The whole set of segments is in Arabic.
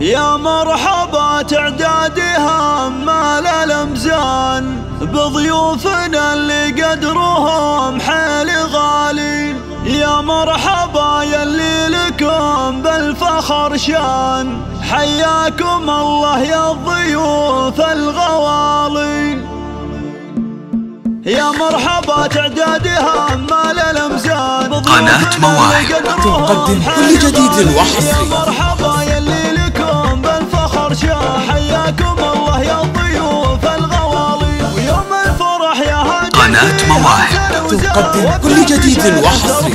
يا مرحبا تعدادها مال الأمزان بضيوفنا اللي قدرهم حيل غالي. يا مرحبا يلي لكم بالفخر شان، حياكم الله يا الضيوف الغوالي. يا مرحبا تعدادها مال الأمزان قناة مواهب تقدم كل جديد وحصري. يا مرحبا يلي لكم بالفخر شان، حياكم الله يا الضيوف الغوالي. ويوم الفرح يا هادي قناة مواهب تقدم كل جديد وحصري.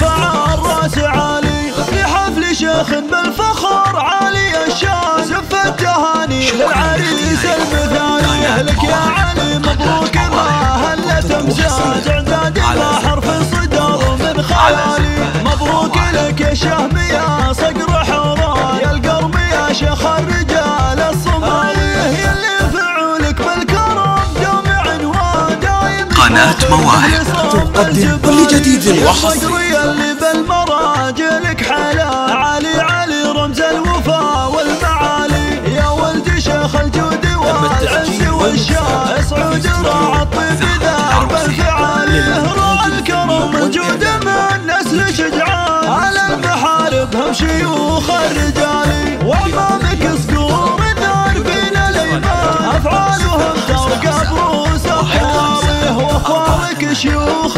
الراس عالي لحفل شيخ بالفخر عالي الشان، زف التهاني للعريس المثالي. اهلك يا علي مبروك ما هلت امسان، تعداد ما حرف صدر من خيالي. مبروك لك يا شهم يا صقر حوران، يا القرم يا شيخ الرجال الصمالي. يلي فعولك بالكرم جامع ودايم. قناة مواهب تقدم كل جديد وحصري. اللي بالمراجلك حلا علي علي رمز الوفا والمعالي. يا ولد شيخ الجود والعز والشان، اسعد راعى الطيب ذا بالفعالي. راعى الكرم موجود من نسل شجعان، على المحارب هم شيوخ الرجالي. وامامك صقور الداربين الايمان، افعالهم ترقى بروس الطواري. واخوانك شيوخ